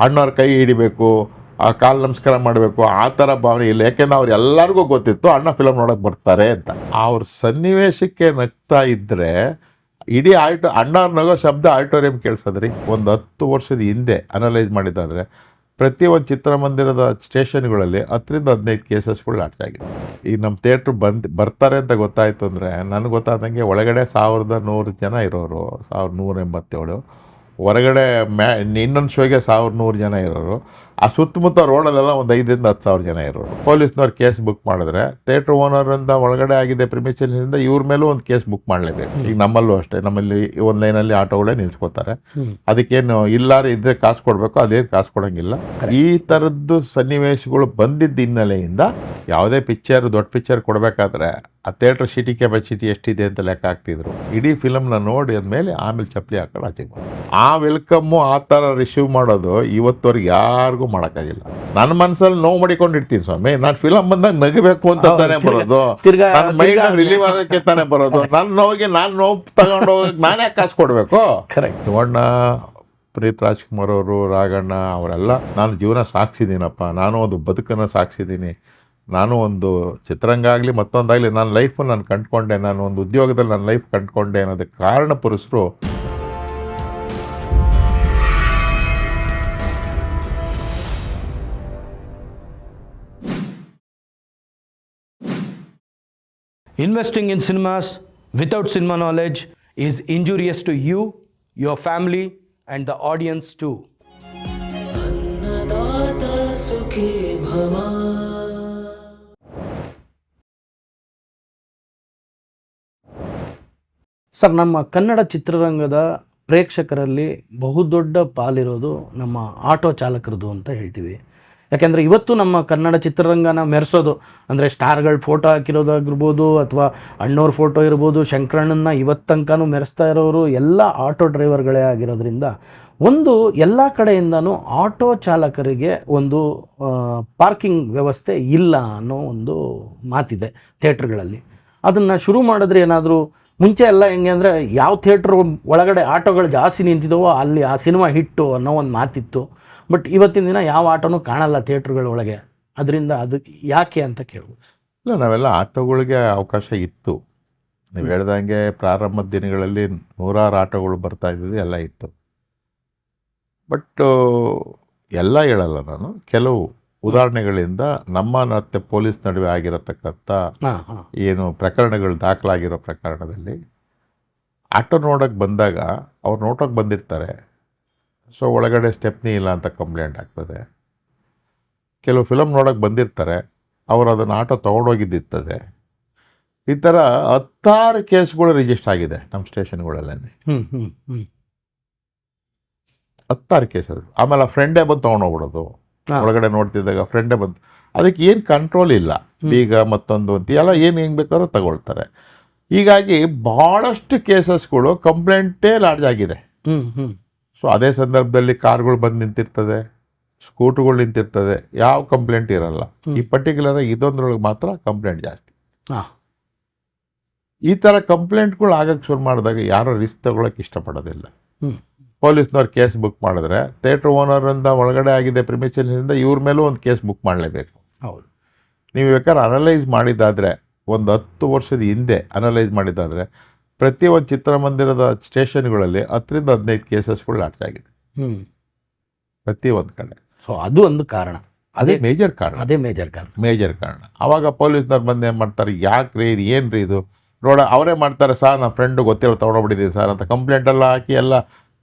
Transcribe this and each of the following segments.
ಅಣ್ಣವ್ರ ಕೈ ಹಿಡಿಬೇಕು, ಆ ಕಾಲು ನಮಸ್ಕಾರ ಮಾಡಬೇಕು, ಆ ಥರ ಭಾವನೆ ಇಲ್ಲ. ಯಾಕೆಂದ್ರೆ ಅವ್ರು ಎಲ್ಲರಿಗೂ ಗೊತ್ತಿತ್ತು ಅಣ್ಣ ಫಿಲಮ್ ನೋಡೋಕೆ ಬರ್ತಾರೆ ಅಂತ. ಅವ್ರ ಸನ್ನಿವೇಶಕ್ಕೆ ನಗ್ತಾ ಇದ್ದರೆ ಇಡೀ ಅಣ್ಣವ್ರ ನಗೋ ಶಬ್ದ ಆಡಿಟೋರಿಯಂ ಕೇಳಿಸೋದ್ರಿ. ಒಂದು 10 ವರ್ಷದ ಹಿಂದೆ ಅನಲೈಸ್ ಮಾಡಿದ್ದಾದರೆ ಪ್ರತಿ ಒಂದು ಚಿತ್ರಮಂದಿರದ ಸ್ಟೇಷನ್ಗಳಲ್ಲಿ 10-15 ಕೇಸಸ್ಗಳು ಲಾಂಚ್ ಆಗಿದೆ. ಈಗ ನಮ್ಮ ಥಿಯೇಟ್ರ್ ಬರ್ತಾರೆ ಅಂತ ಗೊತ್ತಾಯಿತು ಅಂದರೆ, ನನಗೆ ಗೊತ್ತಾದಂಗೆ ಒಳಗಡೆ 1100 ಜನ ಇರೋರು, 1187, ಹೊರಗಡೆ ಇನ್ನೊಂದು ಶೋಗೆ 1100 ಜನ ಇರೋರು, ಆ ಸುತ್ತಮುತ್ತ ರೋಡಲ್ಲೆಲ್ಲ ಒಂದು 5,000-10,000 ಜನ ಇರೋರು. ಪೊಲೀಸ್ನವ್ರು ಕೇಸ್ ಬುಕ್ ಮಾಡಿದ್ರೆ ಥಿಯೇಟ್ರ್ ಓನರಿಂದ ಒಳಗಡೆ ಆಗಿದೆ ಪ್ರಿಮಿಷನ್ನಿಂದ ಇವ್ರ ಮೇಲೂ ಒಂದು ಕೇಸ್ ಬುಕ್ ಮಾಡಲೇಬೇಕು. ಈಗ ನಮ್ಮಲ್ಲೂ ಅಷ್ಟೇ, ನಮ್ಮಲ್ಲಿ ಒಂದು ಲೈನಲ್ಲಿ ಆಟೋಗಳೇ ನಿಲ್ಸ್ಕೋತಾರೆ. ಅದಕ್ಕೇನು ಇಲ್ಲಾರು ಇದ್ರೆ ಕಾಸು ಕೊಡಬೇಕು, ಅದೇನು ಕಾಸು ಕೊಡೋಂಗಿಲ್ಲ. ಈ ಥರದ್ದು ಸನ್ನಿವೇಶಗಳು ಬಂದಿದ್ದ ಹಿನ್ನೆಲೆಯಿಂದ ಯಾವುದೇ ಪಿಕ್ಚರ್, ದೊಡ್ಡ ಪಿಕ್ಚರ್ ಕೊಡಬೇಕಾದ್ರೆ ಆ ಥಿಯೇಟ್ರ್ ಸೀಟಿಂಗ್ ಕೆಪಾಸಿಟಿ ಎಷ್ಟಿದೆ ಅಂತ ಲೆಕ್ಕ ಹಾಕ್ತಿದ್ರು. ಇಡೀ ಫಿಲಮ್ನ ನೋಡಿ ಅಂದಮೇಲೆ ಆಮೇಲೆ ಚಪ್ಪಲಿ ಹಾಕೊಂಡು ಆಚೆಗೆ ಬಂದು ಆ ವೆಲ್ಕಮ್ಮು ಆ ಥರ ರಿಸೀವ್ ಮಾಡೋದು ಇವತ್ತವರೆಗೆ ಯಾರಿಗೂ ಮಾಡೋಕ್ಕಾಗಿಲ್ಲ. ನನ್ನ ಮನಸ್ಸಲ್ಲಿ ನೋವು ಮಾಡಿಕೊಂಡಿರ್ತೀನಿ ಸ್ವಾಮಿ. ನಾನು ಫಿಲಮ್ ಬಂದಾಗ ನಗಬೇಕು ಅಂತ ತಾನೇ ಬರೋದು, ನನ್ನ ಮೈಂಡ್ ರಿಲೀವ್ ಆಗೋಕ್ಕೆ ತಾನೇ ಬರೋದು. ನನ್ನ ನೋವಿಗೆ ನಾನು ನೋವು ತಗೊಂಡು ಹೋಗಕ್ಕೆ ನಾನೇ ಕಾಸು ಕೊಡಬೇಕು? ಕರೆಕ್ಟ್. ಶಿವಣ್ಣ, ಪುನೀತ್ ರಾಜ್ಕುಮಾರ್ ಅವರು, ರಾಘಣ್ಣ ಅವರೆಲ್ಲ ನಾನು ಜೀವನ ಸಾಗಿಸಿದ್ದೀನಪ್ಪ, ನಾನು ಒಂದು ಬದುಕನ್ನು ಸಾಗಿಸಿದ್ದೀನಿ, ನಾನು ಒಂದು ಚಿತ್ರರಂಗ ಆಗಲಿ ಮತ್ತೊಂದಾಗಲಿ ನನ್ನ ಲೈಫನ್ನು ನಾನು ಕಂಡುಕೊಂಡೆ, ನಾನು ಒಂದು ಉದ್ಯೋಗದಲ್ಲಿ ನನ್ನ ಲೈಫ್ ಕಂಡುಕೊಂಡೆ ಅನ್ನೋದಕ್ಕೆ ಕಾರಣ ಪುರುಷರು. Investing in cinemas without cinema knowledge is injurious to you, your family, and the audience too. Annadata sukhi bhava. Sir, ನಮ್ಮ ಕನ್ನಡ ಚಿತ್ರರಂಗದ ಪ್ರೇಕ್ಷಕರಲ್ಲಿ ಬಹುದೊಡ್ಡ ಪಾಲಿರೋದು ನಮ್ಮ ಆಟೋ ಚಾಲಕರದು ಅಂತ ಹೇಳ್ತೀವಿ. ಯಾಕೆಂದರೆ ಇವತ್ತು ನಮ್ಮ ಕನ್ನಡ ಚಿತ್ರರಂಗನ ಮೆರೆಸೋದು ಅಂದರೆ ಸ್ಟಾರ್ಗಳ ಫೋಟೋ ಹಾಕಿರೋದಾಗಿರ್ಬೋದು, ಅಥವಾ ಅಣ್ಣವ್ರ ಫೋಟೋ ಇರ್ಬೋದು, ಶಂಕರಣ್ಣನ ಇವತ್ತಂಕನೂ ಮೆರೆಸ್ತಾ ಇರೋರು ಎಲ್ಲ ಆಟೋ ಡ್ರೈವರ್ಗಳೇ ಆಗಿರೋದ್ರಿಂದ ಒಂದು ಎಲ್ಲ ಕಡೆಯಿಂದನೂ ಆಟೋ ಚಾಲಕರಿಗೆ ಒಂದು ಪಾರ್ಕಿಂಗ್ ವ್ಯವಸ್ಥೆ ಇಲ್ಲ ಅನ್ನೋ ಒಂದು ಮಾತಿದೆ ಥಿಯೇಟ್ರ್ಗಳಲ್ಲಿ. ಅದನ್ನು ಶುರು ಮಾಡಿದ್ರೆ ಏನಾದರೂ ಮುಂಚೆ ಎಲ್ಲ ಹೆಂಗೆ ಅಂದರೆ ಯಾವ ಥಿಯೇಟ್ರ್ ಒಳಗಡೆ ಆಟೋಗಳು ಜಾಸ್ತಿ ನಿಂತಿದ್ದಾವೋ ಅಲ್ಲಿ ಆ ಸಿನಿಮಾ ಹಿಟ್ಟು ಅನ್ನೋ ಒಂದು ಮಾತಿತ್ತು. ಬಟ್ ಇವತ್ತಿನ ದಿನ ಯಾವ ಆಟೋನೂ ಕಾಣಲ್ಲ ಥಿಯೇಟ್ರ್ಗಳ ಒಳಗೆ. ಅದರಿಂದ ಅದು ಯಾಕೆ ಅಂತ ಕೇಳ್ಬೋದು. ಇಲ್ಲ, ನಾವೆಲ್ಲ ಆಟೋಗಳಿಗೆ ಅವಕಾಶ ಇತ್ತು. ನೀವು ಹೇಳ್ದಂಗೆ ಪ್ರಾರಂಭದ ದಿನಗಳಲ್ಲಿ 100 ಆಟೋಗಳು ಬರ್ತಾ ಇದ್ದಿದ್ದು ಎಲ್ಲ ಇತ್ತು. ಬಟ್ ಎಲ್ಲ ಹೇಳಲ್ಲ ನಾನು, ಕೆಲವು ಉದಾಹರಣೆಗಳಿಂದ ನಮ್ಮ ಮತ್ತು ಪೊಲೀಸ್ ನಡುವೆ ಆಗಿರತಕ್ಕಂಥ ಏನು ಪ್ರಕರಣಗಳು ದಾಖಲಾಗಿರೋ ಪ್ರಕರಣದಲ್ಲಿ ಆಟೋ ನೋಡೋಕ್ಕೆ ಬಂದಾಗ ಅವ್ರು ನೋಟೋಕ್ಕೆ ಬಂದಿರ್ತಾರೆ. ಸೊ ಒಳಗಡೆ ಸ್ಟೆಪ್ನಿ ಇಲ್ಲ ಅಂತ ಕಂಪ್ಲೇಂಟ್ ಆಗ್ತದೆ. ಕೆಲವು ಫಿಲಮ್ ನೋಡೋಕ್ಕೆ ಬಂದಿರ್ತಾರೆ, ಅವರು ಅದನ್ನು ಆಟೋ ತೊಗೊಂಡೋಗಿದ್ದಿರ್ತದೆ. ಈ ಥರ 10 ಕೇಸ್ಗಳು ರಿಜಿಸ್ಟರ್ ಆಗಿದೆ ನಮ್ಮ ಸ್ಟೇಷನ್ಗಳಲ್ಲೇ. 10 ಕೇಸಸ್. ಆಮೇಲೆ ಫ್ರೆಂಡೇ ಬಂದು ತೊಗೊಂಡೋಗ್ಬಿಡೋದು, ಒಳಗಡೆ ನೋಡ್ತಿದ್ದಾಗ ಫ್ರೆಂಡೇ ಬಂದು. ಅದಕ್ಕೆ ಏನು ಕಂಟ್ರೋಲ್ ಇಲ್ಲ, ಬೀಗ ಮತ್ತೊಂದು ಅಂತ ಎಲ್ಲ ಏನು ಹೆಂಗೆ ಬೇಕಾದ್ರೂ ತಗೊಳ್ತಾರೆ. ಹೀಗಾಗಿ ಭಾಳಷ್ಟು ಕೇಸಸ್ಗಳು ಕಂಪ್ಲೇಂಟೇ ಲಾರ್ಜ್ ಆಗಿದೆ. ಸೊ ಅದೇ ಸಂದರ್ಭದಲ್ಲಿ ಕಾರ್ಗಳು ಬಂದು ನಿಂತಿರ್ತದೆ, ಸ್ಕೂಟ್ರುಗಳು ನಿಂತಿರ್ತದೆ, ಯಾವ ಕಂಪ್ಲೇಂಟ್ ಇರಲ್ಲ. ಈ ಪರ್ಟಿಕ್ಯುಲರ್ ಇದೊಂದ್ರೊಳಗೆ ಮಾತ್ರ ಕಂಪ್ಲೇಂಟ್ ಜಾಸ್ತಿ. ಈ ಥರ ಕಂಪ್ಲೇಂಟ್ಗಳು ಆಗಕ್ಕೆ ಶುರು ಮಾಡಿದಾಗ ಯಾರೋ ರಿಸ್ಕ್ ತಗೊಳಕ್ಕೆ ಇಷ್ಟಪಡೋದಿಲ್ಲ. ಪೊಲೀಸ್ನವ್ರು ಕೇಸ್ ಬುಕ್ ಮಾಡಿದ್ರೆ ಥಿಯೇಟ್ರ್ ಓನರಿಂದ ಒಳಗಡೆ ಆಗಿದೆ ಪ್ರಿಮಿಷನ್ನಿಂದ ಇವ್ರ ಮೇಲೂ ಒಂದು ಕೇಸ್ ಬುಕ್ ಮಾಡಲೇಬೇಕು. ಹೌದು. ನೀವು ಬೇಕಾದ್ರೆ ಅನಲೈಸ್ ಮಾಡಿದ್ದಾದರೆ, ಒಂದು 10 ವರ್ಷದ ಹಿಂದೆ ಅನಲೈಸ್ ಮಾಡಿದ್ದಾದರೆ ಪ್ರತಿ ಒಂದು ಚಿತ್ರಮಂದಿರದ ಸ್ಟೇಷನ್ಗಳಲ್ಲಿ 10-15 ಕೇಸಸ್ಗಳು ಲಾಂಚ್ ಆಗಿದೆ ಪ್ರತಿ ಒಂದು ಕಡೆ. ಸೊ ಅದು ಒಂದು ಕಾರಣ, ಅದೇ ಮೇಜರ್ ಕಾರಣ. ಮೇಜರ್ ಕಾರಣ. ಆವಾಗ ಪೊಲೀಸ್ನವ್ರು ಬಂದು ಏನು ಮಾಡ್ತಾರೆ, ಯಾಕ್ರಿ ಇದು ಏನು ರೀ ಇದು ನೋಡ, ಅವರೇ ಮಾಡ್ತಾರೆ, ಸರ್ ನಮ್ಮ ಫ್ರೆಂಡು ಗೊತ್ತಿಲ್ಲ ತೊಗೊಂಡೋಗ್ಬಿಟ್ಟಿದ್ದೀನಿ ಸರ್ ಅಂತ ಕಂಪ್ಲೇಂಟ್ ಎಲ್ಲ ಹಾಕಿ. ಎಲ್ಲ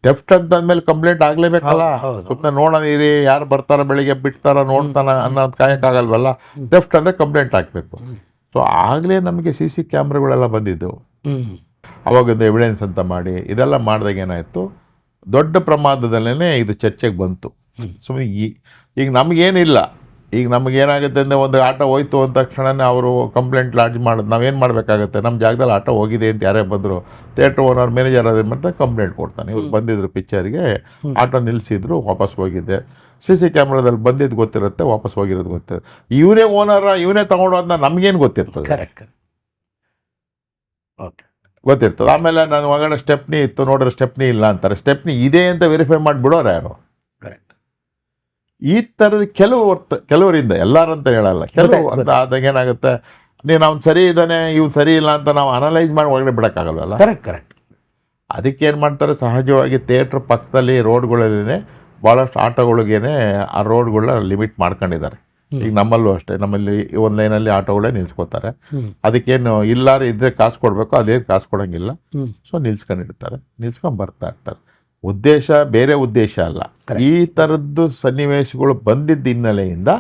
ಥೆಫ್ಟ್ ಅಂತ ಅಂದಮೇಲೆ ಕಂಪ್ಲೇಂಟ್ ಆಗಲೇಬೇಕಲ್ಲ. ಸುಮ್ಮನೆ ನೋಡೋದಿರಿ, ಯಾರು ಬರ್ತಾರ ಬೆಳಿಗ್ಗೆ ಬಿಡ್ತಾರ ನೋಡ್ತಾನ ಅನ್ನೋದು ಕಾಯಕ್ಕಾಗಲ್ವಲ್ಲ. ಥೆಫ್ಟ್ ಅಂದರೆ ಕಂಪ್ಲೇಂಟ್ ಹಾಕಬೇಕು. ಸೊ ಆಗಲೇ ನಮಗೆ CC ಕ್ಯಾಮ್ರಾಗಳೆಲ್ಲ ಬಂದಿದ್ದವು. ಅವಾಗೊಂದು ಎವಿಡೆನ್ಸ್ ಅಂತ ಮಾಡಿ ಇದೆಲ್ಲ ಮಾಡಿದಾಗ ಏನಾಯಿತು, ದೊಡ್ಡ ಪ್ರಮಾದದಲ್ಲೇ ಇದು ಚರ್ಚೆಗೆ ಬಂತು. ಸುಮ್ಮನೆ ಈಗ ನಮಗೇನಿಲ್ಲ, ಈಗ ನಮಗೇನಾಗುತ್ತೆ ಅಂದರೆ ಒಂದು ಆಟೋ ಹೋಯ್ತು ಅಂದ ತಕ್ಷಣವೇ ಅವರು ಕಂಪ್ಲೇಂಟ್ ಲಾಡ್ಜ್ ಮಾಡೋದು. ನಾವೇನು ಮಾಡಬೇಕಾಗತ್ತೆ, ನಮ್ಮ ಜಾಗದಲ್ಲಿ ಆಟೋ ಹೋಗಿದೆ ಅಂತ ಯಾರೇ ಬಂದರು ಥಿಯೇಟ್ರ್ ಓನರ್ ಮ್ಯಾನೇಜರ್ ಅದೇನು ಮಾಡ್ತಾರೆ, ಕಂಪ್ಲೇಂಟ್ ಕೊಡ್ತಾನೆ. ಇವ್ರು ಬಂದಿದ್ರು ಪಿಕ್ಚರ್ಗೆ, ಆಟೋ ನಿಲ್ಲಿಸಿದ್ರು, ವಾಪಸ್ ಹೋಗಿದ್ದೆ, CC ಕ್ಯಾಮ್ರಾದಲ್ಲಿ ಬಂದಿದ್ದು ಗೊತ್ತಿರುತ್ತೆ, ವಾಪಸ್ ಹೋಗಿರೋದು ಗೊತ್ತಿರುತ್ತೆ. ಇವನೇ ಓನರ, ಇವನೇ ತೊಗೊಂಡೋದನ್ನ ನಮಗೇನು ಗೊತ್ತಿರ್ತದೆ? ಕರೆಕ್ಟ್, ಓಕೆ, ಗೊತ್ತಿರ್ತದೆ. ಆಮೇಲೆ ನಾನು ಒಳಗಡೆ ಸ್ಟೆಪ್ನಿ ಇತ್ತು ನೋಡ್ರೆ ಸ್ಟೆಪ್ನಿ ಇಲ್ಲ ಅಂತಾರೆ. ಸ್ಟೆಪ್ನಿ ಇದೆ ಅಂತ ವೆರಿಫೈ ಮಾಡಿಬಿಡೋರು ಯಾರು? ಕರೆಕ್ಟ್. ಈ ಥರದ ಕೆಲವರಿಂದ ಎಲ್ಲರಂತ ಹೇಳಲ್ಲ, ಕೆಲವು ಅಂತ ಆದಾಗ ಏನಾಗುತ್ತೆ, ನೀನು ಅವ್ನು ಸರಿ ಇದ್ದಾನೆ ಇವ್ನು ಸರಿ ಇಲ್ಲ ಅಂತ ನಾವು ಅನಲೈಸ್ ಮಾಡಿ ಒಳಗಡೆ ಬಿಡೋಕ್ಕಾಗಲ್ವಲ್ಲ. ಕರೆಕ್ಟ್. ಅದಕ್ಕೆ ಏನು ಮಾಡ್ತಾರೆ, ಸಹಜವಾಗಿ ಥಿಯೇಟ್ರ್ ಪಕ್ಕದಲ್ಲಿ ರೋಡ್ಗಳಲ್ಲೇ ಭಾಳಷ್ಟು ಆಟೋಗಳಿಗೇನೆ ಆ ರೋಡ್ಗಳನ್ನ ಲಿಮಿಟ್ ಮಾಡ್ಕೊಂಡಿದ್ದಾರೆ. ಈಗ ನಮ್ಮಲ್ಲೂ ಅಷ್ಟೇ, ನಮ್ಮಲ್ಲಿ ಒಂದು ಲೈನಲ್ಲಿ ಆಟೋಗಳೇ ನಿಲ್ಸ್ಕೊತಾರೆ. ಅದಕ್ಕೇನು ಇಲ್ಲಾರು ಇದ್ರೆ ಕಾಸು ಕೊಡಬೇಕು, ಅದೇನು ಕಾಸು ಕೊಡೋಂಗಿಲ್ಲ. ಸೊ ನಿಲ್ಸ್ಕೊಂಡಿರ್ತಾರೆ, ನಿಲ್ಸ್ಕೊಂಡು ಬರ್ತಾ ಇರ್ತಾರೆ. ಉದ್ದೇಶ ಬೇರೆ ಉದ್ದೇಶ ಅಲ್ಲ. ಈ ಥರದ್ದು ಸನ್ನಿವೇಶಗಳು ಬಂದಿದ್ದ ಹಿನ್ನೆಲೆಯಿಂದ,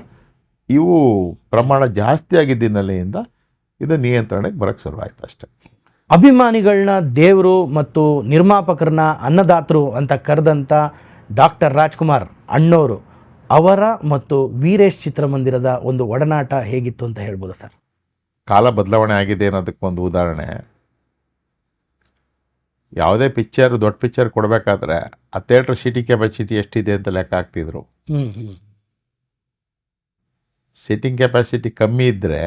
ಇವು ಪ್ರಮಾಣ ಜಾಸ್ತಿ ಆಗಿದ್ದ ಹಿನ್ನೆಲೆಯಿಂದ ಇದು ನಿಯಂತ್ರಣಕ್ಕೆ ಬರೋಕ್ಕೆ ಶುರುವಾಯಿತು ಅಷ್ಟೇ. ಅಭಿಮಾನಿಗಳನ್ನ ದೇವರು ಮತ್ತು ನಿರ್ಮಾಪಕರನ್ನ ಅನ್ನದಾತರು ಅಂತ ಕರೆದಂಥ ಡಾಕ್ಟರ್ ರಾಜ್ಕುಮಾರ್ ಅಣ್ಣವರು ಅವರ ಮತ್ತು ವೀರೇಶ್ ಚಿತ್ರಮಂದಿರದ ಒಂದು ಒಡನಾಟ ಹೇಗಿತ್ತು ಅಂತ ಹೇಳ್ಬೋದು ಸರ್? ಕಾಲ ಬದಲಾವಣೆ ಆಗಿದೆ ಅನ್ನೋದಕ್ಕೆ ಒಂದು ಉದಾಹರಣೆ, ಯಾವುದೇ ಪಿಕ್ಚರ್ ದೊಡ್ಡ ಪಿಕ್ಚರ್ ಕೊಡಬೇಕಾದ್ರೆ ಆ ಥಿಯೇಟ್ರ್ ಸೀಟಿಂಗ್ ಕೆಪಾಸಿಟಿ ಎಷ್ಟಿದೆ ಅಂತ ಲೆಕ್ಕ ಹಾಕ್ತಿದ್ರು. ಸೀಟಿಂಗ್ ಕೆಪಾಸಿಟಿ ಕಮ್ಮಿ ಇದ್ದರೆ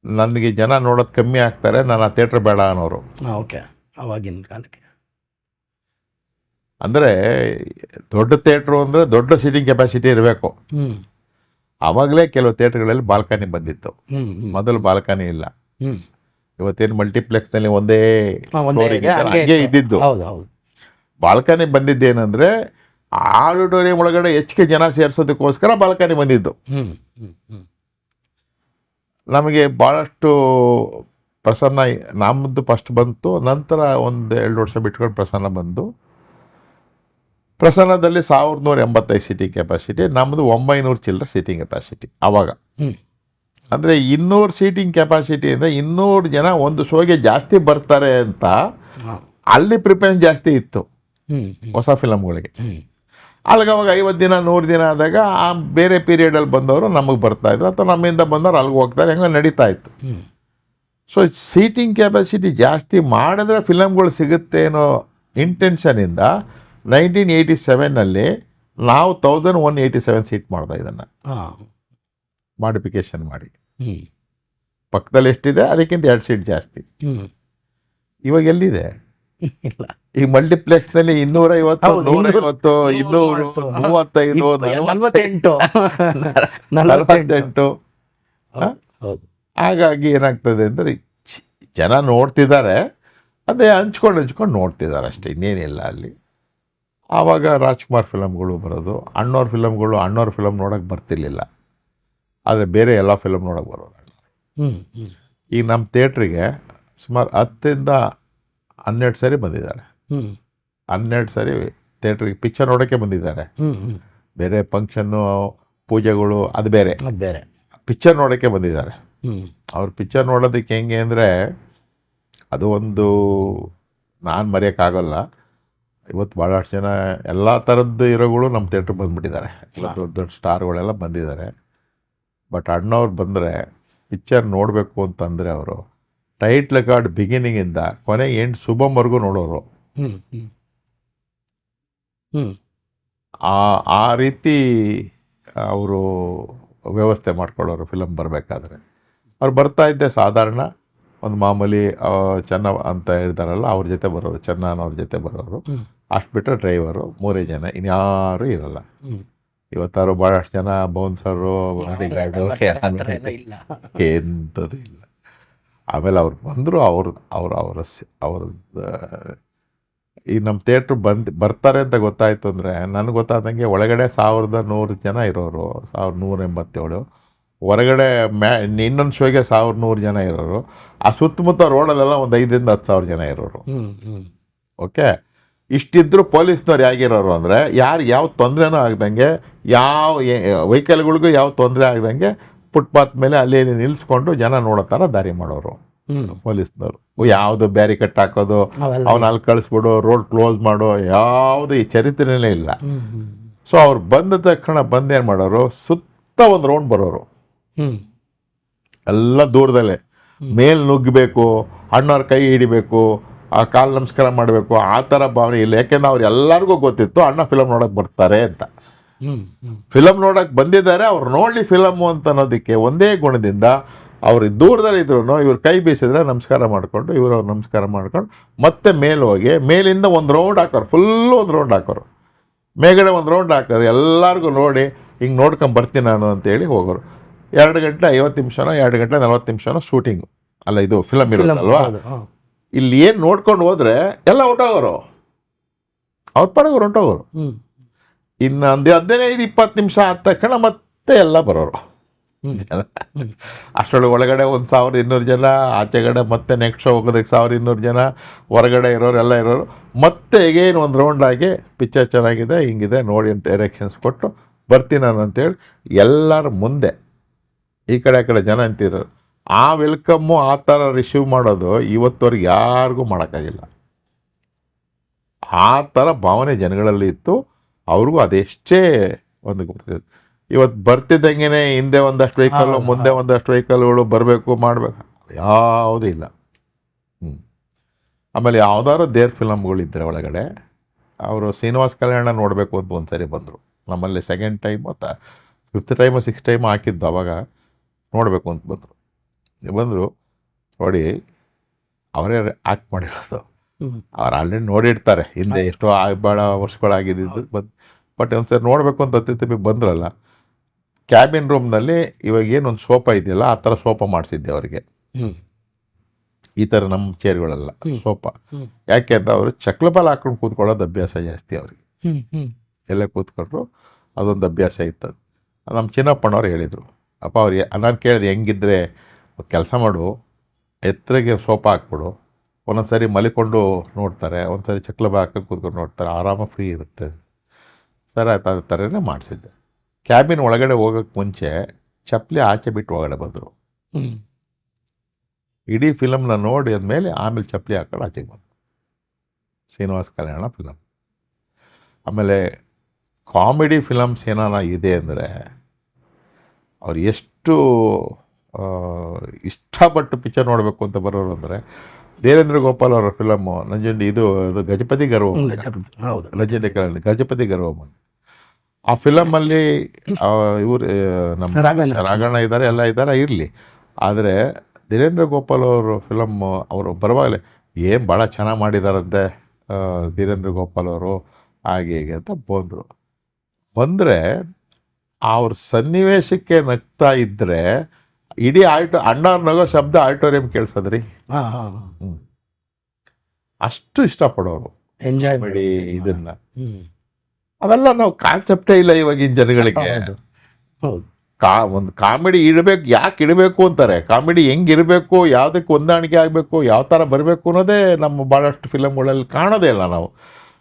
ನನಗೆ ಜನ ನೋಡೋದು ಕಮ್ಮಿ ಆಗ್ತಾರೆ, ನಾನು ಆ ಥಿಯೇಟ್ರ್ ಬೇಡ ಅನ್ನೋರು. ಓಕೆ, ಅವಾಗಿನ ಕಾಲಕ್ಕೆ ಅಂದರೆ ದೊಡ್ಡ ಥಿಯೇಟ್ರು ಅಂದರೆ ದೊಡ್ಡ ಸೀಟಿಂಗ್ ಕೆಪಾಸಿಟಿ ಇರಬೇಕು. ಆವಾಗಲೇ ಕೆಲವು ಥಿಯೇಟ್ರ್ಗಳಲ್ಲಿ ಬಾಲ್ಕನಿ ಬಂದಿತ್ತು, ಮೊದಲು ಬಾಲ್ಕನಿ ಇಲ್ಲ. ಇವತ್ತೇನು ಮಲ್ಟಿಪ್ಲೆಕ್ಸ್ನಲ್ಲಿ ಒಂದೇ ಹಂಗೆ ಇದ್ದಿದ್ದು. ಬಾಲ್ಕನಿ ಬಂದಿದ್ದೇನೆಂದರೆ ಆಡಿಟೋರಿಯಂ ಒಳಗಡೆ ಹೆಚ್ಚಿಗೆ ಜನ ಸೇರಿಸೋದಕ್ಕೋಸ್ಕರ ಬಾಲ್ಕನಿ ಬಂದಿದ್ದು. ನಮಗೆ ಭಾಳಷ್ಟು ಪ್ರಸನ್ನ, ನಮ್ಮದು ಫಸ್ಟ್ ಬಂತು, ನಂತರ ಒಂದು 2 ವರ್ಷ ಬಿಟ್ಕೊಂಡು ಪ್ರಸನ್ನ ಬಂದು, ಪ್ರಸನ್ನದಲ್ಲಿ 1185 ಸೀಟಿಂಗ್ ಕೆಪಾಸಿಟಿ, ನಮ್ಮದು 900 ಚಿಲ್ಲರೆ ಸೀಟಿಂಗ್ ಕೆಪಾಸಿಟಿ ಆವಾಗ. ಅಂದರೆ 200 ಸೀಟಿಂಗ್ ಕೆಪಾಸಿಟಿ ಅಂದರೆ 200 ಜನ ಒಂದು ಶೋಗೆ ಜಾಸ್ತಿ ಬರ್ತಾರೆ ಅಂತ ಅಲ್ಲಿ ಪ್ರಿಫರೆನ್ಸ್ ಜಾಸ್ತಿ ಇತ್ತು ಹೊಸ ಫಿಲಮ್ಗಳಿಗೆ. ಅಲ್ಲಿಗೆ ಅವಾಗ 50 ದಿನ 100 ದಿನ ಆದಾಗ ಆ ಬೇರೆ ಪೀರಿಯಡಲ್ಲಿ ಬಂದವರು ನಮಗೆ ಬರ್ತಾಯಿದ್ರು, ಅಥವಾ ನಮ್ಮಿಂದ ಬಂದವರು ಅಲ್ಲಿಗೆ ಹೋಗ್ತಾರೆ, ಹೆಂಗೆ ನಡೀತಾ ಇತ್ತು. ಸೊ ಸೀಟಿಂಗ್ ಕೆಪಾಸಿಟಿ ಜಾಸ್ತಿ ಮಾಡಿದ್ರೆ ಫಿಲಮ್ಗಳು ಸಿಗುತ್ತೆ ಅನ್ನೋ ಇಂಟೆನ್ಷನಿಂದ 1987ನಲ್ಲಿ ನಾವು 1187 ಸೀಟ್ ಮಾಡ್ದೆ. ಇದನ್ನು ಮಾಡಿಫಿಕೇಶನ್ ಮಾಡಿ ಪಕ್ಕದಲ್ಲಿ ಎಷ್ಟಿದೆ ಅದಕ್ಕಿಂತ 2 ಸೀಟ್ ಜಾಸ್ತಿ. ಇವಾಗ ಎಲ್ಲಿದೆ? ಈ ಮಲ್ಟಿಪ್ಲೆಕ್ಸ್ನಲ್ಲಿ 250, 150, 200, 35, 48. ಹಾಗಾಗಿ ಏನಾಗ್ತದೆ ಅಂದರೆ ಜನ ನೋಡ್ತಿದ್ದಾರೆ, ಅದೇ ಹಂಚ್ಕೊಂಡು ನೋಡ್ತಿದ್ದಾರೆ ಅಷ್ಟೇ, ಇನ್ನೇನಿಲ್ಲ ಅಲ್ಲಿ. ಆವಾಗ ರಾಜ್ಕುಮಾರ್ ಫಿಲಮ್ಗಳು ಬರೋದು, ಅಣ್ಣವ್ರ ಫಿಲಮ್ ನೋಡೋಕ್ಕೆ ಬರ್ತಿರ್ಲಿಲ್ಲ, ಆದರೆ ಬೇರೆ ಎಲ್ಲ ಫಿಲಮ್ ನೋಡೋಕೆ ಬರೋರು. ಈಗ ನಮ್ಮ ಥಿಯೇಟ್ರಿಗೆ ಸುಮಾರು 10ರಿಂದ 12 ಸರಿ ಬಂದಿದ್ದಾರೆ. 12 ಸರಿ ಥಿಯೇಟ್ರಿಗೆ ಪಿಕ್ಚರ್ ನೋಡೋಕ್ಕೆ ಬಂದಿದ್ದಾರೆ. ಬೇರೆ ಫಂಕ್ಷನ್ನು ಪೂಜೆಗಳು ಅದು ಬೇರೆ, ಪಿಕ್ಚರ್ ನೋಡೋಕ್ಕೆ ಬಂದಿದ್ದಾರೆ. ಅವ್ರು ಪಿಕ್ಚರ್ ನೋಡೋದಕ್ಕೆ ಹೆಂಗೆ ಅಂದರೆ ಅದು ಒಂದು ನಾನು ಮರೆಯೋಕ್ಕಾಗಲ್ಲ. ಇವತ್ತು ಭಾಳಷ್ಟು ಜನ ಎಲ್ಲ ಥರದ್ದು ಹೀರೋಗಳು ನಮ್ಮ ಥಿಯೇಟ್ರಿಗೆ ಬಂದುಬಿಟ್ಟಿದ್ದಾರೆ, ದೊಡ್ಡ ದೊಡ್ಡ ಸ್ಟಾರ್ಗಳೆಲ್ಲ ಬಂದಿದ್ದಾರೆ. ಬಟ್ ಅಣ್ಣವ್ರು ಬಂದರೆ ಪಿಕ್ಚರ್ ನೋಡಬೇಕು ಅಂತಂದರೆ ಅವರು ಟೈಟ್ಲ್ ಕಾರ್ಡ್ ಬಿಗಿನಿಂಗಿಂದ ಕೊನೆ ಎಂಡ್ ಶುಭಂವರೆಗೂ ನೋಡೋರು. ಆ ರೀತಿ ಅವರು ವ್ಯವಸ್ಥೆ ಮಾಡ್ಕೊಳ್ಳೋರು ಫಿಲಮ್ ಬರಬೇಕಾದ್ರೆ. ಅವ್ರು ಬರ್ತಾಯಿದ್ದೆ ಸಾಧಾರಣ ಒಂದು ಮಾಮೂಲಿ ಚೆನ್ನ ಅಂತ ಹೇಳ್ತಾರಲ್ಲ, ಅವ್ರ ಜೊತೆ ಬರೋರು, ಚೆನ್ನವ್ರ ಜೊತೆ ಬರೋರು, ಅಷ್ಟು ಬಿಟ್ಟರೆ ಡ್ರೈವರು, 3 ಜನ, ಇನ್ಯಾರೂ ಇರಲ್ಲ. ಇವತ್ತಾರು ಭಾಳಷ್ಟು ಜನ ಬೌನ್ಸರು, ಬಾಡಿಗಾರ್ಡು, ಎಂಥದ್ದು ಇಲ್ಲ. ಆಮೇಲೆ ಅವ್ರು ಬಂದರು, ಅವ್ರದ್ದು ಈ ನಮ್ಮ ಥಿಯೇಟ್ರ್ ಬರ್ತಾರೆ ಅಂತ ಗೊತ್ತಾಯಿತು ಅಂದರೆ, ನನಗೆ ಗೊತ್ತಾದಂಗೆ ಒಳಗಡೆ 1100 ಜನ ಇರೋರು, 1187, ಹೊರಗಡೆ ಇನ್ನೊಂದು ಶೋಗೆ 1100 ಜನ ಇರೋರು, ಆ ಸುತ್ತಮುತ್ತ ರೋಡಲ್ಲೆಲ್ಲ ಒಂದು 5ರಿಂದ 10,000 ಜನ ಇರೋರು. ಓಕೆ, ಇಷ್ಟಿದ್ರು ಪೊಲೀಸ್ನವ್ರು ಹೇಗಿರೋರು ಅಂದರೆ, ಯಾವ ತೊಂದರೆನೂ ಆಗ್ದಂಗೆ, ಯಾವ ವೆಹಿಕಲ್ಗಳಿಗೂ ಯಾವ ತೊಂದರೆ ಆಗ್ದಂಗೆ ಫುಟ್ಪಾತ್ ಮೇಲೆ ಅಲ್ಲಿ ನಿಲ್ಲಿಸ್ಕೊಂಡು ಜನ ನೋಡೋ ಥರ ದಾರಿ ಮಾಡೋರು ಪೊಲೀಸ್ನವರು. ಯಾವುದು ಬ್ಯಾರಿಕೇಡ್ ಹಾಕೋದು, ಅವನ್ನ ಅಲ್ಲಿ ಕಳಿಸ್ಬಿಡು, ರೋಡ್ ಕ್ಲೋಸ್ ಮಾಡೋ, ಯಾವುದು ಈ ಚರಿತ್ರೆನೇ ಇಲ್ಲ. ಸೊ ಅವ್ರು ಬಂದ ತಕ್ಷಣ ಬಂದೇನು ಮಾಡೋರು, ಸುತ್ತ ಒಂದು ರೌಂಡ್ ಬರೋರು, ಎಲ್ಲ ದೂರದಲ್ಲೇ ಮೇಲೆ ನುಗ್ಗಬೇಕು, ಅಣ್ಣವ್ರ ಕೈ ಹಿಡಿಬೇಕು, ಆ ಕಾಲು ನಮಸ್ಕಾರ ಮಾಡಬೇಕು, ಆ ಥರ ಭಾವನೆ ಇಲ್ಲ. ಯಾಕೆಂದ್ರೆ ಅವ್ರು ಎಲ್ಲರಿಗೂ ಗೊತ್ತಿತ್ತು ಅಣ್ಣ ಫಿಲಮ್ ನೋಡೋಕೆ ಬರ್ತಾರೆ ಅಂತ. ಫಿಲಮ್ ನೋಡೋಕೆ ಬಂದಿದ್ದಾರೆ, ಅವ್ರು ನೋಡಲಿ ಫಿಲಮ್ಮು ಅಂತ ಅನ್ನೋದಕ್ಕೆ ಒಂದೇ ಗುಣದಿಂದ ಅವ್ರು ದೂರದಲ್ಲಿದ್ರು ಇವ್ರು ಕೈ ಬೀಸಿದ್ರೆ ನಮಸ್ಕಾರ ಮಾಡಿಕೊಂಡು, ಇವರು ಅವ್ರು ನಮಸ್ಕಾರ ಮಾಡ್ಕೊಂಡು ಮತ್ತೆ ಮೇಲೆ ಹೋಗಿ ಮೇಲಿಂದ ಒಂದು ರೌಂಡ್ ಹಾಕೋರು, ಫುಲ್ಲು ಒಂದು ರೌಂಡ್ ಹಾಕೋರು. ಮೇಗಡೆ ಒಂದು ರೌಂಡ್ ಹಾಕೋದು, ಎಲ್ಲರಿಗೂ ನೋಡಿ ಹಿಂಗೆ ನೋಡ್ಕೊಂಬರ್ತೀನಿ ನಾನು ಅಂತೇಳಿ ಹೋಗೋರು. 2 ಗಂಟೆ 50 ನಿಮಿಷನೋ 2 ಗಂಟೆ 40 ನಿಮಿಷನೋ ಶೂಟಿಂಗು, ಅಲ್ಲ ಇದು ಫಿಲಮ್ ಇರುತ್ತಲ್ವಾ. ಇಲ್ಲಿ ಏನು ನೋಡ್ಕೊಂಡು ಹೋದರೆ ಎಲ್ಲ ಹೊಂಟೋಗೋರು, ಅವ್ರ ಪಡಗೋರು ಹೊಂಟೋಗೋರು. ಇನ್ನು 15-20 ನಿಮಿಷ ಆದ ತಕ್ಷಣ ಮತ್ತೆ ಎಲ್ಲ ಬರೋರು ಜನ. ಅಷ್ಟರೊಳಗೆ ಒಳಗಡೆ 1200 ಜನ, ಆಚೆಗಡೆ ಮತ್ತೆ ನೆಕ್ಸ್ಟ್ ಶೋ ಹೋಗೋದಕ್ಕೆ 1200 ಜನ, ಹೊರಗಡೆ ಇರೋರು ಎಲ್ಲ ಇರೋರು. ಮತ್ತೆ ಈಗೇನು ಒಂದು ರೌಂಡ್ ಆಗಿ ಪಿಕ್ಚರ್ ಚೆನ್ನಾಗಿದೆ ಹಿಂಗಿದೆ ನೋಡಿ ಅಂತ ಡೈರೆಕ್ಷನ್ಸ್ ಕೊಟ್ಟು ಬರ್ತೀನಿ ನಾನು ಅಂತೇಳಿ ಎಲ್ಲರ ಮುಂದೆ ಈ ಕಡೆ ಆ ಕಡೆ ಜನ ಅಂತಿರೋರು. ಆ ವೆಲ್ಕಮ್ಮು ಆ ಥರ ರಿಸೀವ್ ಮಾಡೋದು ಇವತ್ತವರೆಗೆ ಯಾರಿಗೂ ಮಾಡೋಕ್ಕಾಗಿಲ್ಲ. ಆ ಥರ ಭಾವನೆ ಜನಗಳಲ್ಲಿ ಇತ್ತು. ಅವ್ರಿಗೂ ಅದೆಷ್ಟೇ ಒಂದು ಗೊತ್ತಿದೆ. ಇವತ್ತು ಬರ್ತಿದ್ದಂಗೆ ಹಿಂದೆ ಒಂದಷ್ಟು ವೆಹಿಕಲ್ಲು ಮುಂದೆ ಒಂದಷ್ಟು ವೆಹಿಕಲ್ಗಳು ಬರಬೇಕು ಮಾಡಬೇಕು, ಯಾವುದೂ ಇಲ್ಲ. ಆಮೇಲೆ ಯಾವ್ದಾದ್ರು ದೇವ್ರ ಫಿಲಮ್ಗಳಿದ್ದರೆ ಒಳಗಡೆ ಅವರು ಶ್ರೀನಿವಾಸ ಕಲ್ಯಾಣ ನೋಡಬೇಕು ಅಂತ ಒಂದು ಸರಿ ಬಂದರು ನಮ್ಮಲ್ಲಿ. 2nd ಟೈಮ್ ಮತ್ತು 5th ಟೈಮು 6th ಟೈಮ್ ಹಾಕಿದ್ದು, ಅವಾಗ ನೋಡಬೇಕು ಅಂತ ಬಂದರು. ನೋಡಿ ಅವರೇ ಆ್ಯಕ್ಟ್ ಮಾಡಿರೋದು, ಅವ್ರು ಆಲ್ರೆಡಿ ನೋಡಿರ್ತಾರೆ ಹಿಂದೆ ಎಷ್ಟೋ ಭಾಳ ವರ್ಷಗಳಾಗಿದ್ದು ಬಟ್ ಒಂದು ಸರಿ ನೋಡಬೇಕು ಅಂತ ಅತ್ಯಂತ ಬಂದ್ರಲ್ಲ. ಕ್ಯಾಬಿನ್ ರೂಮ್ನಲ್ಲಿ ಇವಾಗ ಏನೊಂದು ಸೋಫಾ ಇದೆಯಲ್ಲ ಆ ಥರ ಸೋಫಾ ಮಾಡಿಸಿದ್ದೆ ಅವರಿಗೆ. ಈ ಥರ ನಮ್ಮ ಚೇರ್ಗಳೆಲ್ಲ ಸೋಫಾ. ಯಾಕೆ ಅಂತ ಅವರು ಚಕ್ಲಬಾಲ್ ಹಾಕೊಂಡು ಕೂತ್ಕೊಳ್ಳೋದು ಅಭ್ಯಾಸ ಜಾಸ್ತಿ ಅವ್ರಿಗೆ. ಎಲ್ಲ ಕೂತ್ಕೊಂಡ್ರು ಅದೊಂದು ಅಭ್ಯಾಸ ಇತ್ತು. ನಮ್ಮ ಚಿನ್ನಪ್ಪಣ್ಣವ್ರು ಹೇಳಿದರು, ಅಪ್ಪ ಅವ್ರಿಗೆ ನಾನು ಕೇಳಿದೆ ಹೆಂಗಿದ್ರೆ ಕೆಲಸ ಮಾಡು, ಎತ್ತರಿಗೆ ಸೋಫಾ ಹಾಕ್ಬಿಡು, ಒಂದೊಂದು ಸರಿ ಮಲಿಕೊಂಡು ನೋಡ್ತಾರೆ, ಒಂದು ಸರಿ ಚಕ್ಲಬಾಲ್ ಹಾಕೊಂಡು ಕೂತ್ಕೊಂಡು ನೋಡ್ತಾರೆ, ಆರಾಮಾಗಿ ಫ್ರೀ ಇರುತ್ತೆ. ಸರ್ ಆಯ್ತು, ಅದೇ ಥರನೇ ಮಾಡಿಸಿದ್ದೆ. ಕ್ಯಾಬಿನ್ ಒಳಗಡೆ ಹೋಗೋಕ್ಕೆ ಮುಂಚೆ ಚಪ್ಪಲಿ ಆಚೆ ಬಿಟ್ಟು ಒಳಗಡೆ ಬಂದರು. ಇಡೀ ಫಿಲಮ್ನ ನೋಡಿ ಅಂದಮೇಲೆ ಆಮೇಲೆ ಚಪ್ಪಲಿ ಹಾಕೊಂಡು ಆಚೆಗೆ ಬಂದರು. ಶ್ರೀನಿವಾಸ ಕಲ್ಯಾಣ ಫಿಲಮ್. ಆಮೇಲೆ ಕಾಮಿಡಿ ಫಿಲಮ್ಸ್ ಏನಾನ ಇದೆ ಅಂದರೆ ಅವ್ರು ಎಷ್ಟು ಇಷ್ಟಪಟ್ಟು ಪಿಕ್ಚರ್ ನೋಡಬೇಕು ಅಂತ ಬರೋರು ಅಂದರೆ ಧೀರೇಂದ್ರ ಗೋಪಾಲ್ ಅವರ ಫಿಲಮ್ಮು ನಂಜುಂಡಿ, ಇದು ಗಜಪತಿ ಗರ್ವ, ಲೆಜೆಂಡ್ ಗಜಪತಿ ಗರ್ವ. ಆ ಫಿಲಮಲ್ಲಿ ಇವರು ನಮ್ಮ ರಾಘಣ್ಣ ಇದ್ದಾರೆ, ಎಲ್ಲ ಇದ್ದಾರೆ, ಇರಲಿ. ಆದರೆ ಧೀರೇಂದ್ರ ಗೋಪಾಲ್ ಅವರು ಫಿಲಮ್ಮು ಅವರು ಬರುವಾಗಲೇ ಏನು ಭಾಳ ಚೆನ್ನಾಗಿ ಮಾಡಿದಾರಂತೆ ಧೀರೇಂದ್ರ ಗೋಪಾಲ್ ಅವರು ಹಾಗೆ ಹೀಗೆ ಅಂತ ಬಂದರೆ ಅವ್ರ ಸನ್ನಿವೇಶಕ್ಕೆ ನಗ್ತಾ ಇದ್ದರೆ ಇಡೀ ಅಣ್ಣವ್ರ ನಗೋ ಶಬ್ದ ಆಡಿಟೋರಿಯಂ ಕೇಳಿಸೋದ್ರಿ. ಅಷ್ಟು ಇಷ್ಟಪಡೋರು ಎಂಜಾಯ್ ಮಾಡಿ ಇದನ್ನ. ಅವೆಲ್ಲ ನಾವು ಕಾನ್ಸೆಪ್ಟೇ ಇಲ್ಲ ಇವಾಗಿನ ಜನಗಳಿಗೆ. ಒಂದು ಕಾಮಿಡಿ ಇಡಬೇಕು, ಯಾಕೆ ಇಡಬೇಕು ಅಂತಾರೆ, ಕಾಮಿಡಿ ಹೆಂಗಿರಬೇಕು, ಯಾವುದಕ್ಕೆ ಹೊಂದಾಣಿಕೆ ಆಗಬೇಕು, ಯಾವ ಥರ ಬರಬೇಕು ಅನ್ನೋದೇ ನಮ್ಮ ಭಾಳಷ್ಟು ಫಿಲಮ್ಗಳಲ್ಲಿ ಕಾಣೋದೇ ಇಲ್ಲ ನಾವು.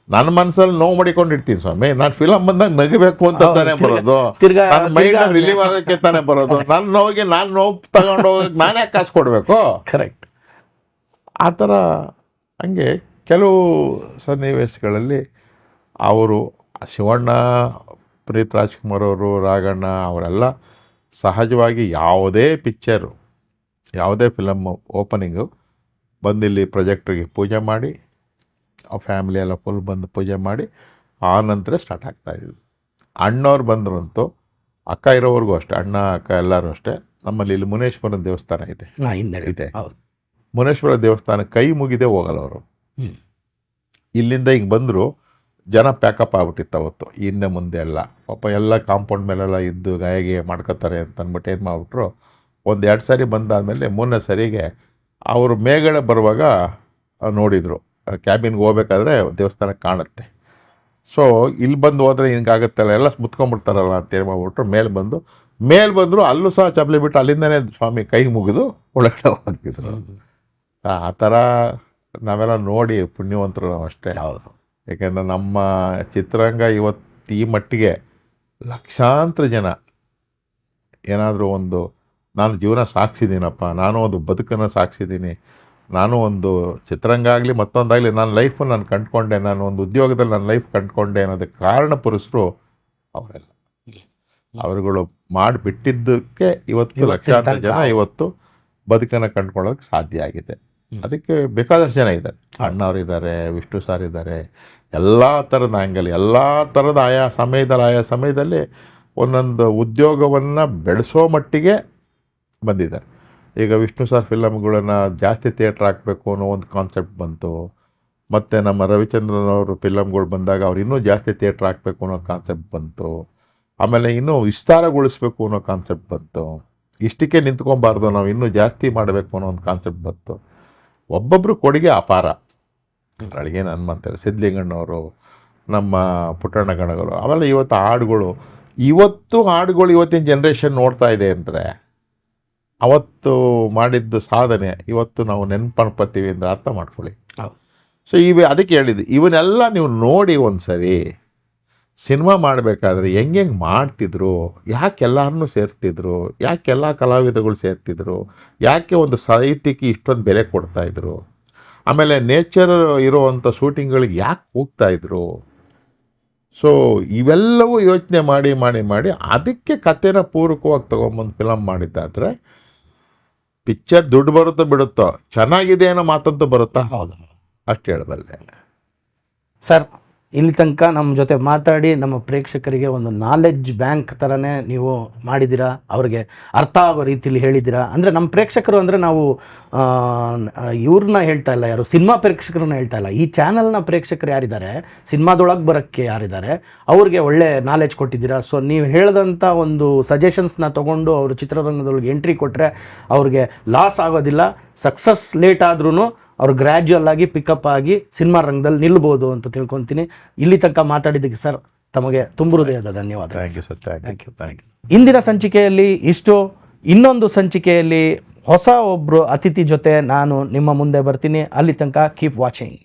ನನ್ನ ಮನಸ್ಸಲ್ಲಿ ನೋವು ಮಾಡಿಕೊಂಡಿರ್ತೀನಿ ಸ್ವಾಮಿ, ನಾನು ಫಿಲಮ್ ಬಂದಾಗ ನಗಬೇಕು ಅಂತ ತಾನೇ ಬರೋದು, ನನ್ನ ಮೈಂಡ್ ರಿಲೀವ್ ಆಗೋಕ್ಕೆ ತಾನೇ ಬರೋದು. ನನ್ನ ನೋವಿಗೆ ನಾನು ನೋವು ತಗೊಂಡು ಹೋಗಕ್ಕೆ ನಾನೇ ಕಾಸು ಕೊಡಬೇಕು. ಕರೆಕ್ಟ್. ಆ ಥರ ಹಂಗೆ ಕೆಲವು ಸನ್ನಿವೇಶಗಳಲ್ಲಿ ಅವರು ಶಿವಣ್ಣ, ಪುನೀತ್ ರಾಜ್ಕುಮಾರ್ ಅವರು, ರಾಘಣ್ಣ ಅವರೆಲ್ಲ ಸಹಜವಾಗಿ ಯಾವುದೇ ಪಿಕ್ಚರು, ಯಾವುದೇ ಫಿಲಮ್ ಓಪನಿಂಗು ಬಂದಿಲ್ಲಿ ಪ್ರೊಜೆಕ್ಟ್ರಿಗೆ ಪೂಜೆ ಮಾಡಿ, ಆ ಫ್ಯಾಮಿಲಿ ಎಲ್ಲ ಫುಲ್ ಬಂದು ಪೂಜೆ ಮಾಡಿ ಆ ನಂತರ ಸ್ಟಾರ್ಟ್ ಆಗ್ತಾಯಿದ್ವಿ. ಅಣ್ಣವ್ರು ಬಂದ್ರಂತೂ ಅಕ್ಕ ಇರೋವರೆಗೂ ಅಷ್ಟೇ, ಅಣ್ಣ ಅಕ್ಕ ಎಲ್ಲರೂ ಅಷ್ಟೇ. ನಮ್ಮಲ್ಲಿ ಇಲ್ಲಿ ಮುನೇಶ್ವರನ ದೇವಸ್ಥಾನ ಇದೆ. ಮುನೇಶ್ವರ ದೇವಸ್ಥಾನ ಕೈ ಮುಗಿದೆ ಹೋಗಲ್ಲ ಅವರು. ಇಲ್ಲಿಂದ ಹಿಂಗೆ ಬಂದರು, ಜನ ಪ್ಯಾಕಪ್ ಆಗ್ಬಿಟ್ಟಿತ್ತು ಅವತ್ತು, ಹಿಂದೆ ಮುಂದೆ ಎಲ್ಲ. ಪಾಪ ಎಲ್ಲ ಕಾಂಪೌಂಡ್ ಮೇಲೆಲ್ಲ ಇದ್ದು ಗಾಯಗೆ ಮಾಡ್ಕೋತಾರೆ ಅಂತ ಅಂದ್ಬಿಟ್ಟು ಏನು ಮಾಡಿಬಿಟ್ರು, 1-2 ಸಾರಿ ಬಂದಾದಮೇಲೆ 3ನೇ ಸರಿಗೆ ಅವರು ಮೇಗಡೆ ಬರುವಾಗ ನೋಡಿದರು, ಕ್ಯಾಬಿನ್ಗೆ ಹೋಗ್ಬೇಕಾದ್ರೆ ದೇವಸ್ಥಾನ ಕಾಣುತ್ತೆ. ಸೊ ಇಲ್ಲಿ ಬಂದು ಹೋದರೆ ಹಿಂಗಾಗುತ್ತಲ್ಲ, ಎಲ್ಲ ಮುತ್ಕೊಂಡ್ಬಿಡ್ತಾರಲ್ಲ ಅಂತೇಳಿ ಮಾಡ್ಬಿಟ್ರು ಮೇಲೆ ಬಂದರು. ಅಲ್ಲೂ ಸಹ ಚಪ್ಪಲಿ ಬಿಟ್ಟು ಅಲ್ಲಿಂದನೇ ಸ್ವಾಮಿ ಕೈ ಮುಗಿದು ಒಳಗಡೆ ಹೋಗಿದ್ರು. ಆ ಥರ ನಾವೆಲ್ಲ ನೋಡಿ ಪುಣ್ಯವಂತರು ಅಷ್ಟೇ. ಯಾಕೆಂದರೆ ನಮ್ಮ ಚಿತ್ರರಂಗ ಇವತ್ತು ಈ ಮಟ್ಟಿಗೆ ಲಕ್ಷಾಂತರ ಜನ ಏನಾದರೂ ಒಂದು ನಾನು ಜೀವನ ಸಾಗಿಸಿದ್ದೀನಪ್ಪ, ನಾನು ಒಂದು ಬದುಕನ್ನು ಸಾಗಿಸಿದ್ದೀನಿ, ನಾನು ಒಂದು ಚಿತ್ರರಂಗ ಆಗಲಿ ಮತ್ತೊಂದಾಗಲಿ ನನ್ನ ಲೈಫನ್ನು ನಾನು ಕಂಡುಕೊಂಡೆ, ನಾನು ಒಂದು ಉದ್ಯೋಗದಲ್ಲಿ ನನ್ನ ಲೈಫ್ ಕಂಡುಕೊಂಡೆ ಅನ್ನೋದಕ್ಕೆ ಕಾರಣ ಪುರುಷರು ಅವರೆಲ್ಲ. ಅವರುಗಳು ಮಾಡಿಬಿಟ್ಟಿದ್ದಕ್ಕೆ ಇವತ್ತು ಲಕ್ಷಾಂತರ ಜನ ಇವತ್ತು ಬದುಕನ್ನು ಕಂಡುಕೊಳ್ಳೋದಕ್ಕೆ ಸಾಧ್ಯ ಆಗಿದೆ. ಅದಕ್ಕೆ ಬೇಕಾದಷ್ಟು ಜನ ಇದ್ದಾರೆ. ಅಣ್ಣವರಿದ್ದಾರೆ, ವಿಷ್ಣು ಸಾರ್ ಇದ್ದಾರೆ, ಎಲ್ಲ ಥರದ ಆ್ಯಂಗಲ್, ಎಲ್ಲ ಥರದ ಆಯಾ ಸಮಯದಲ್ಲಿ ಒಂದೊಂದು ಉದ್ಯೋಗವನ್ನು ಬೆಳೆಸೋ ಮಟ್ಟಿಗೆ ಬಂದಿದ್ದಾರೆ. ಈಗ ವಿಷ್ಣು ಸಾರ್ ಫಿಲಮ್ಗಳನ್ನು ಜಾಸ್ತಿ ಥಿಯೇಟ್ರ್ ಹಾಕಬೇಕು ಅನ್ನೋ ಒಂದು ಕಾನ್ಸೆಪ್ಟ್ ಬಂತು. ಮತ್ತು ನಮ್ಮ ರವಿಚಂದ್ರನ್ ಅವರು ಫಿಲಮ್ಗಳು ಬಂದಾಗ ಅವ್ರು ಇನ್ನೂ ಜಾಸ್ತಿ ಥಿಯೇಟ್ರ್ ಹಾಕಬೇಕು ಅನ್ನೋ ಕಾನ್ಸೆಪ್ಟ್ ಬಂತು. ಆಮೇಲೆ ಇನ್ನೂ ವಿಸ್ತಾರಗೊಳಿಸ್ಬೇಕು ಅನ್ನೋ ಕಾನ್ಸೆಪ್ಟ್ ಬಂತು. ಇಷ್ಟಕ್ಕೆ ನಿಂತ್ಕೊಬಾರ್ದು, ನಾವು ಇನ್ನೂ ಜಾಸ್ತಿ ಮಾಡಬೇಕು ಅನ್ನೋ ಒಂದು ಕಾನ್ಸೆಪ್ಟ್ ಬಂತು. ಒಬ್ಬೊಬ್ಬರು ಕೊಡುಗೆ ಅಪಾರ. ಅಳಿಗೇನು ಹನುಮಂತರು, ಸಿದ್ಧಲಿಂಗಣ್ಣವರು, ನಮ್ಮ ಪುಟ್ಟಣ್ಣ ಗಣಗರು, ಆಮೇಲೆ ಇವತ್ತು ಹಾಡುಗಳು ಇವತ್ತಿನ ಜನ್ರೇಷನ್ ನೋಡ್ತಾ ಇದೆ ಅಂದರೆ ಅವತ್ತು ಮಾಡಿದ್ದು ಸಾಧನೆ ಇವತ್ತು ನಾವು ನೆನ್ಪಣ್ಪತ್ತೀವಿ ಅಂದರೆ ಅರ್ಥ ಮಾಡ್ಕೊಳ್ಳಿ. ಹೌದು. ಸೊ ಅದಕ್ಕೆ ಹೇಳಿದ್ದು, ಇವನ್ನೆಲ್ಲ ನೀವು ನೋಡಿ ಒಂದು ಸರಿ ಸಿನಿಮಾ ಮಾಡಬೇಕಾದ್ರೆ ಹೆಂಗೆ ಮಾಡ್ತಿದ್ರು, ಯಾಕೆ ಎಲ್ಲರನ್ನೂ ಸೇರ್ತಿದ್ರು, ಯಾಕೆ ಎಲ್ಲ ಕಲಾವಿದಗಳು ಸೇರ್ತಿದ್ರು, ಯಾಕೆ ಒಂದು ಸಾಹಿತ್ಯಕ್ಕೆ ಇಷ್ಟೊಂದು ಬೆಲೆ ಕೊಡ್ತಾಯಿದ್ರು, ಆಮೇಲೆ ನೇಚರ್ ಇರೋವಂಥ ಶೂಟಿಂಗ್ಗಳಿಗೆ ಯಾಕೆ ಹೋಗ್ತಾಯಿದ್ರು. ಸೊ ಇವೆಲ್ಲವೂ ಯೋಚನೆ ಮಾಡಿ ಮಾಡಿ ಮಾಡಿ ಅದಕ್ಕೆ ಕಥೆನ ಪೂರಕವಾಗಿ ತೊಗೊಂಬಂದು ಫಿಲಮ್ ಮಾಡಿದ್ದಾದರೆ ಪಿಕ್ಚರ್ ದುಡ್ಡು ಬರುತ್ತೋ ಬಿಡುತ್ತೋ, ಚೆನ್ನಾಗಿದೆ ಅನ್ನೋ ಮಾತಂತೂ ಬರುತ್ತಾ? ಹೌದು. ಅಷ್ಟು ಹೇಳಬಲ್ಲೆ. ಸರ್, ಇಲ್ಲಿ ತನಕ ನಮ್ಮ ಜೊತೆ ಮಾತಾಡಿ ನಮ್ಮ ಪ್ರೇಕ್ಷಕರಿಗೆ ಒಂದು ನಾಲೆಡ್ಜ್ ಬ್ಯಾಂಕ್ ಥರನೇ ನೀವು ಮಾಡಿದ್ದೀರಾ, ಅವ್ರಿಗೆ ಅರ್ಥ ಆಗೋ ರೀತಿಲಿ ಹೇಳಿದ್ದೀರಾ. ಅಂದರೆ ನಮ್ಮ ಪ್ರೇಕ್ಷಕರು ಅಂದರೆ ನಾವು ಇವ್ರನ್ನ ಹೇಳ್ತಾ ಇಲ್ಲ, ಯಾರು ಸಿನಿಮಾ ಪ್ರೇಕ್ಷಕರನ್ನ ಹೇಳ್ತಾ ಇಲ್ಲ, ಈ ಚಾನಲ್ನ ಪ್ರೇಕ್ಷಕರು ಯಾರಿದ್ದಾರೆ, ಸಿನಿಮಾದೊಳಗೆ ಬರೋಕ್ಕೆ ಯಾರಿದ್ದಾರೆ, ಅವ್ರಿಗೆ ಒಳ್ಳೆ ನಾಲೆಡ್ಜ್ ಕೊಟ್ಟಿದ್ದೀರಾ. ಸೊ ನೀವು ಹೇಳಿದಂಥ ಒಂದು ಸಜೆಷನ್ಸ್ನ ತೊಗೊಂಡು ಅವರು ಚಿತ್ರರಂಗದೊಳಗೆ ಎಂಟ್ರಿ ಕೊಟ್ಟರೆ ಅವ್ರಿಗೆ ಲಾಸ್ ಆಗೋದಿಲ್ಲ. ಸಕ್ಸಸ್ ಲೇಟ್ ಆದ್ರೂ ಅವ್ರು ಗ್ರ್ಯಾಜುವಲ್ ಆಗಿ ಪಿಕಪ್ ಆಗಿ ಸಿನಿಮಾ ರಂಗದಲ್ಲಿ ನಿಲ್ಬೋದು ಅಂತ ತಿಳ್ಕೊತೀನಿ. ಇಲ್ಲಿ ತನಕ ಮಾತಾಡಿದ್ದಕ್ಕೆ ಸರ್ ತಮಗೆ ತುಂಬ ಹೃದಯದ ಧನ್ಯವಾದ. Thank you sir. Thank you. ಇಂದಿನ ಸಂಚಿಕೆಯಲ್ಲಿ ಇಷ್ಟು. ಇನ್ನೊಂದು ಸಂಚಿಕೆಯಲ್ಲಿ ಹೊಸ ಒಬ್ಬರು ಅತಿಥಿ ಜೊತೆ ನಾನು ನಿಮ್ಮ ಮುಂದೆ ಬರ್ತೀನಿ. ಅಲ್ಲಿ ತನಕ ಕೀಪ್ ವಾಚಿಂಗ್.